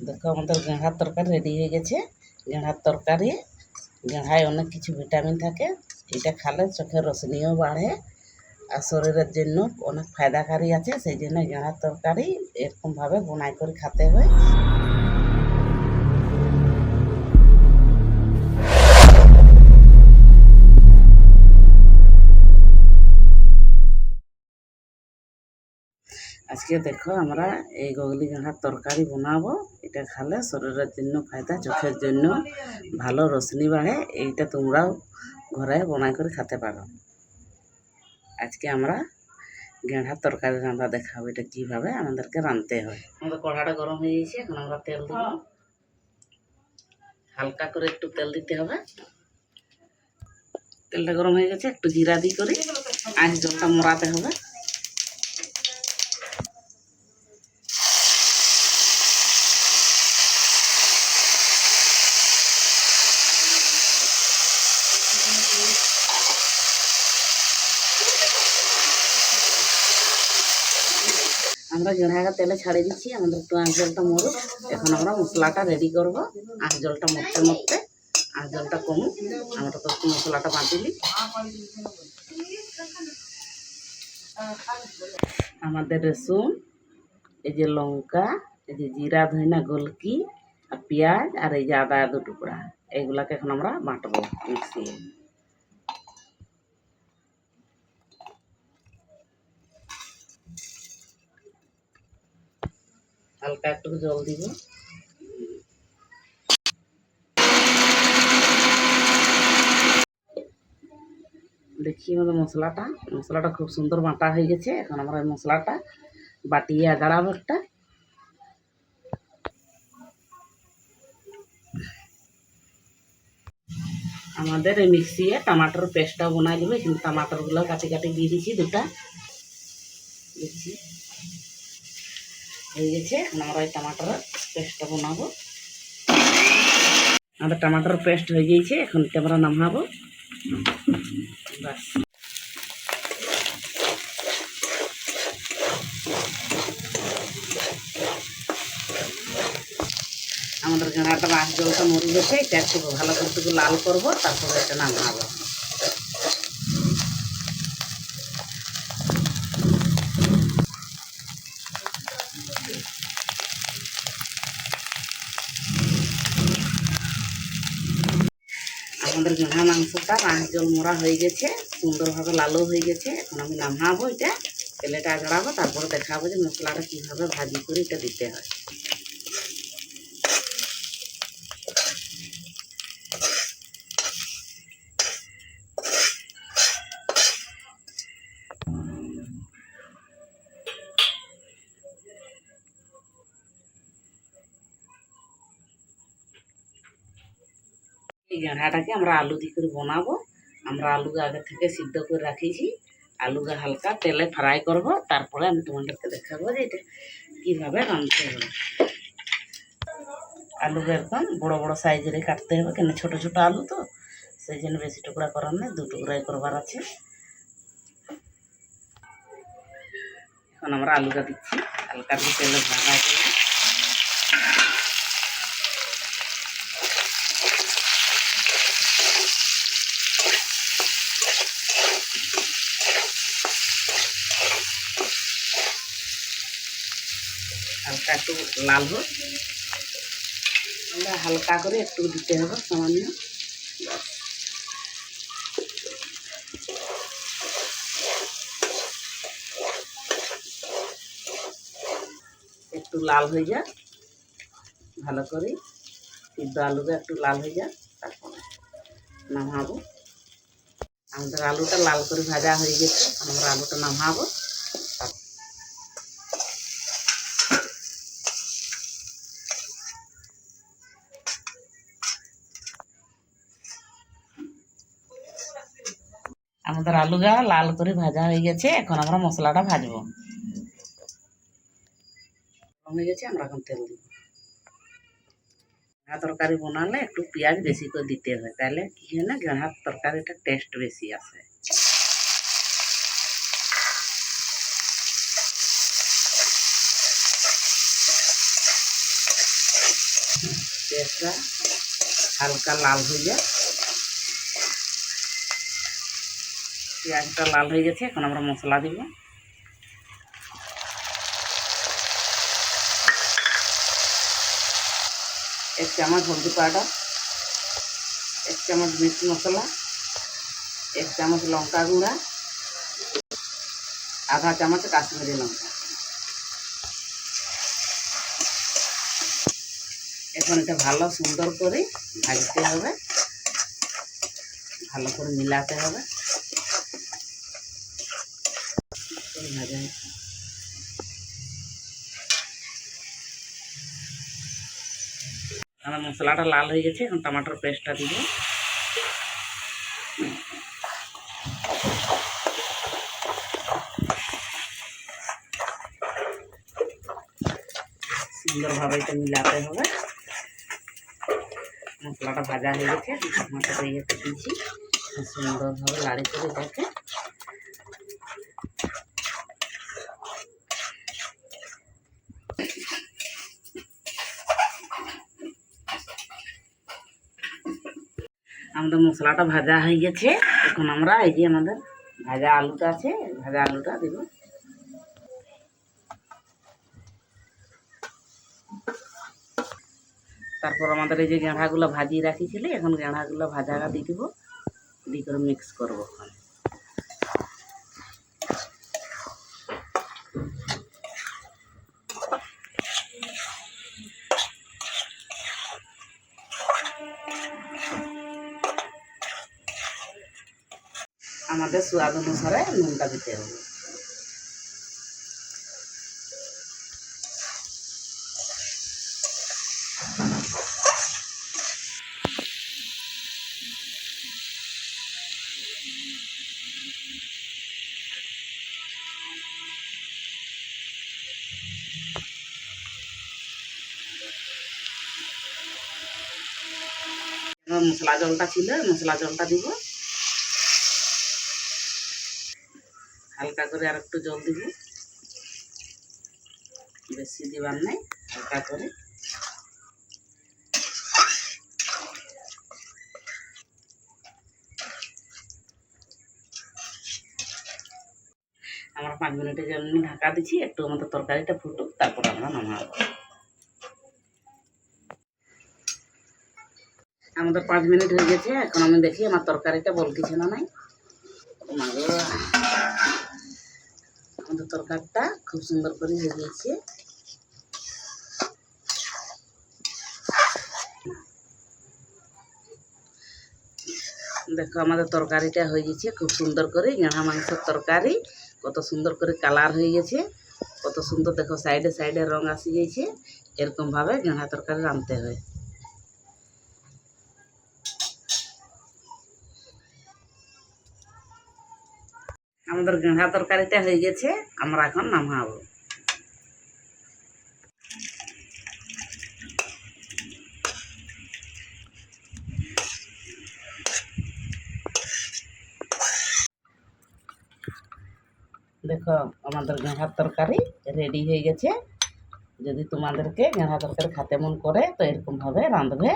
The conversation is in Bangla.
দেখো আমাদের গেঁড়ার তরকারি রেডি হয়ে গেছে। গেঁড়ার তরকারি, গেঁড়ায় অনেক কিছু ভিটামিন থাকে। এটা খেলে চোখের রোশনিও বাড়ে আর শরীরের জন্য অনেক ফায়দাকারী আছে। সেই জন্য গেঁড়ার তরকারি এরকমভাবে বোনাই করে খেতে হয়। আজকে দেখো আমরা এই গগলি গেঁড়ার তরকারি বানাবো। এটা খেলে শরীরের জন্য ফায়দা, চোখের জন্য ভালো রোশনি বাড়ে। এইটা তোমরাও ঘরে বানাই করে খেতে পারো। আজকে আমরা গেঁড়ার তরকারি রান্না দেখাবো, এটা কীভাবে আমাদেরকে রাঁধতে হয়। আমাদের কড়াটা গরম হয়ে গেছে, এখন আমরা তেল দেব। হালকা করে একটু তেল দিতে হবে। তেলটা গরম হয়ে গেছে, একটু জিরা দিয়ে করে আঁচ জলটা মরাতে হবে। আমরা গেঁড়াটা তেলে ছাড়িয়ে দিচ্ছি, আমাদের একটু আঁচ জলটা মরুক। এখন আমরা মশলাটা রেডি করব। আঁচ জলটা মরতে মরতে আঁচ জলটা কমুক, আমরা তো মশলাটা বাঁধিলি। আমাদের রসুন, এই যে লঙ্কা, এই যে জিরা ধইনা গোলকি আর পেঁয়াজ আর এই যে আদা 2 টুকরা, এইগুলাকে এখন আমরা বাটবো মিক্সিয়ে। হালকা একটু জল দিব। দেখি আমাদের মশলাটা খুব সুন্দর বাটা হয়ে গেছে। এখন আমরা এই মশলাটা বাটিয়ে আগাড়াবো একটা। আমাদের এই মিক্সিয়ে টমাটোর পেস্টটা বানাই দেবো। কিন্তু টমাটোরগুলো কাটি কাটি দিয়ে দিচ্ছি 2টা। দেখছি হয়ে গেছে। এখন আমরা এই টমাটোর পেস্টটা বানাবো। আমাদের টমাটোর পেস্ট হয়ে গিয়েছে, এখন আমরা নামাবো। বাস, আমাদের গেঁড়াটা আঁচ জলটা মরে গেছে। এটা একটু ভালো করে একটু লাল করবো, তারপরে এটা নামাবো। আমাদের গেঁড়া মাংসটা আঁচ জল মরা হয়ে গেছে, সুন্দরভাবে লালও হয়ে গেছে। এখন আমি নামাবো, এটা তেলেটা আগাড়াবো, তারপরে দেখাবো যে মশলাটা কীভাবে ভাজি করে এটা দিতে হয়। এই গেঁড়াটাকে আমরা আলু দিয়ে করে বানাবো। আমরা আলুকে আগে থেকে সিদ্ধ করে রাখিছি। আলুকে হালকা তেলে ফ্রাই করব, তারপরে আমি তোমাদেরকে দেখাবো যে এটা কীভাবে রাঁধতে হবে। আলুকে একদম বড় বড় সাইজের কাটতে হবে, কেন ছোট ছোট আলু তো, সেই জন্য বেশি টুকরা করার নেই, 2 টুকরাই করবার আছে। এখন আমরা আলুটা দিচ্ছি, হালকা দিয়ে তেলে ভাজা করে। হালকা একটু লাল হোক, আমরা হালকা করে একটু দিতে হবে সামান্য। একটু লাল হয়ে যাক ভালো করে, সিদ্ধ আলুটা একটু লাল হয়ে যাক, তারপরে নামাবো। আমাদের আলুটা লাল করে ভাজা হয়ে গেছে, আমরা আলুটা নামাবো। আমাদের আলুটা লাল করে ভাজা হয়ে গেছে, এখন আমরা মশলাটা ভাজবো। হয়ে গেছে, আমরা এখন তেল দিব। গেঁড়া তরকারি বানালে একটু পেঁয়াজ বেশি করে দিতে হয়, তাহলে কি হয় না, গেঁড়ার তরকারিটা টেস্ট বেশি আসে। পেঁয়াজটা হালকা লাল হয়ে যায়। পেঁয়াজটা লাল হয়ে গেছে, এখন আমরা মশলা দিব। 1 চামচ হলদি পাউডার, 1 চামচ মিট মশলা, 1 চামচ লঙ্কা গুঁড়া, আধা চামচ কাশ্মীরি লঙ্কা। এখন এটা ভালো সুন্দর করে ভাজতে হবে, ভালো করে মিলাতে হবে। ভাজা আমার মশলাটা লাল হয়ে গেছে, এখন টমেটোর পেস্টটা দিব। সুন্দরভাবে এটা মিলাতে হবে। মশলাটা ভাজা হয়ে গেছে, টমেটোটা ইয়েতে দিয়েছি, সুন্দরভাবে লাড়ি করে এটাকে আমাদের মশলাটা ভাজা হয়ে গেছে। এখন আমরা এই যে আমাদের ভাজা আলুটা আছে, ভাজা আলুটা দেব। তারপর আমাদের এই যে গেঁড়াগুলো ভাজিয়ে রাখিছিলে, এখন গেঁড়াগুলো ভাজাটা দিয়ে দেবো, দিয়ে করে মিক্স করবো। আমাদের স্বাদ অনুসারে নুনটা দিতে হবে। মশলা জলটা ছিল, মশলা জলটা দিব, হালকা করে আর একটু জল দিব, বেশি দিবার নাই, হালকা করে। আমরা 5 মিনিটের জন্য ঢাকা দিচ্ছি, একটু আমাদের তরকারিটা ফুটুক, তারপর আমরা নামাবো। আমাদের 5 মিনিট হয়ে গেছে, এখন আমি দেখি আমার তরকারিটা বলতেছে না নাই। আমাদের তরকারিটা খুব সুন্দর করে হয়ে গেছে। দেখো আমাদের তরকারিটা হয়ে গেছে খুব সুন্দর করে, গেঁড়া মাংসের তরকারি কত সুন্দর করে কালার হয়ে গেছে, কত সুন্দর। দেখো সাইডে সাইডে রং আসি গেছে। এরকমভাবে গেঁড়া তরকারি রাঁধতে হয়। আমাদের গেঁড়া তরকারিটা হয়ে গেছে, আমরা এখন নামাবো। দেখো আমাদের গেঁড়ার তরকারি রেডি হয়ে গেছে। যদি তোমাদেরকে গেঁড়া তরকারি খেতে মন করে তো এরকমভাবে রাঁধবে।